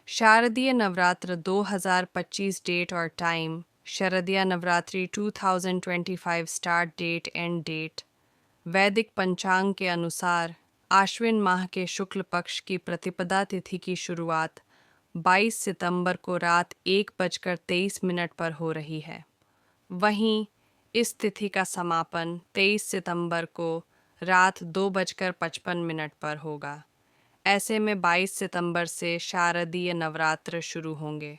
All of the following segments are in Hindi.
शारदीय नवरात्र 2025 डेट और time. Shardiya Navratri 2025 start date end date. वैदिक पंचांग के अनुसार आश्विन माह के शुक्ल पक्ष की प्रतिपदा तिथि की शुरुआत 22 सितंबर को रात 1:23 पर हो रही है। वहीं इस तिथि का समापन 23 सितंबर को रात 2:55 पर होगा। ऐसे में 22 सितंबर से शारदीय नवरात्र शुरू होंगे।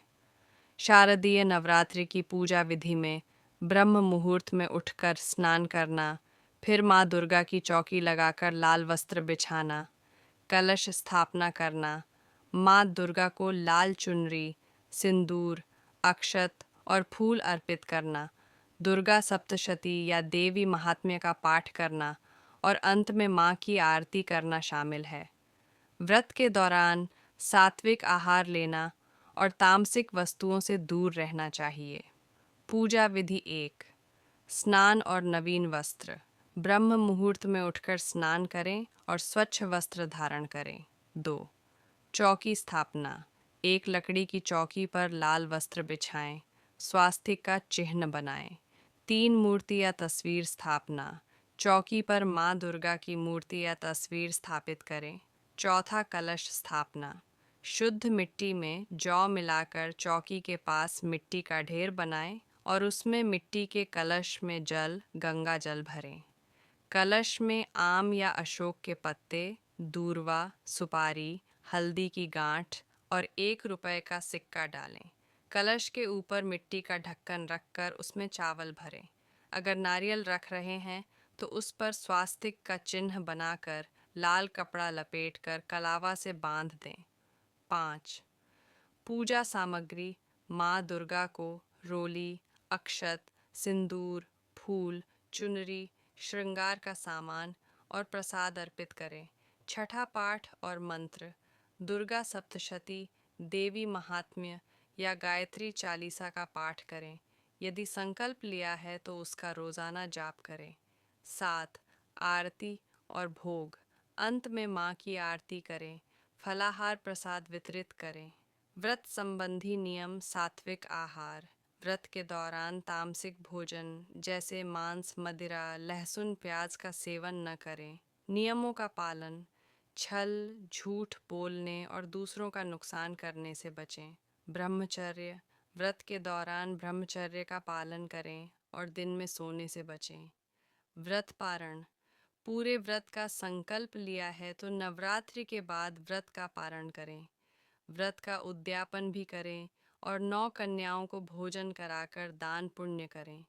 शारदीय नवरात्रि की पूजा विधि में ब्रह्म मुहूर्त में उठकर स्नान करना, फिर माँ दुर्गा की चौकी लगाकर लाल वस्त्र बिछाना, कलश स्थापना करना, माँ दुर्गा को लाल चुनरी, सिंदूर, अक्षत और फूल अर्पित करना, दुर्गा सप्तशती या देवी महात्म्य का पाठ करना और अंत में माँ की आरती करना शामिल है। व्रत के दौरान सात्विक आहार लेना और तामसिक वस्तुओं से दूर रहना चाहिए। पूजा विधि 1। स्नान और नवीन वस्त्र। ब्रह्म मुहूर्त में उठकर स्नान करें और स्वच्छ वस्त्र धारण करें। 2। चौकी स्थापना। एक लकड़ी की चौकी पर लाल वस्त्र बिछाएं, स्वास्तिक का चिन्ह बनाएं। 3 मूर्ति या तस्वीर स्थापना। चौकी पर माँ दुर्गा की मूर्ति या तस्वीर स्थापित करें। चौथा कलश स्थापना। शुद्ध मिट्टी में जौ मिलाकर चौकी के पास मिट्टी का ढेर बनाएं और उसमें मिट्टी के कलश में जल, गंगा जल भरें। कलश में आम या अशोक के पत्ते, दूर्वा, सुपारी, हल्दी की गांठ और 1 रुपए का सिक्का डालें। कलश के ऊपर मिट्टी का ढक्कन रखकर उसमें चावल भरें। अगर नारियल रख रहे हैं तो उस पर स्वास्तिक का चिन्ह बनाकर लाल कपड़ा लपेटकर कलावा से बांध दें। 5। पूजा सामग्री। माँ दुर्गा को रोली, अक्षत, सिंदूर, फूल, चुनरी, श्रृंगार का सामान और प्रसाद अर्पित करें। छठा पाठ और मंत्र। दुर्गा सप्तशती, देवी महात्म्य या गायत्री चालीसा का पाठ करें। यदि संकल्प लिया है तो उसका रोज़ाना जाप करें। 7। आरती और भोग। अंत में माँ की आरती करें। फलाहार प्रसाद वितरित करें। व्रत संबंधी नियम। सात्विक आहार। व्रत के दौरान तामसिक भोजन जैसे मांस, मदिरा, लहसुन, प्याज का सेवन न करें। नियमों का पालन। छल, झूठ बोलने और दूसरों का नुकसान करने से बचें। ब्रह्मचर्य। व्रत के दौरान ब्रह्मचर्य का पालन करें और दिन में सोने से बचें। व्रत पारण। पूरे व्रत का संकल्प लिया है तो नवरात्रि के बाद व्रत का पारण करें। व्रत का उद्यापन भी करें और 9 कन्याओं को भोजन कराकर दान पुण्य करें।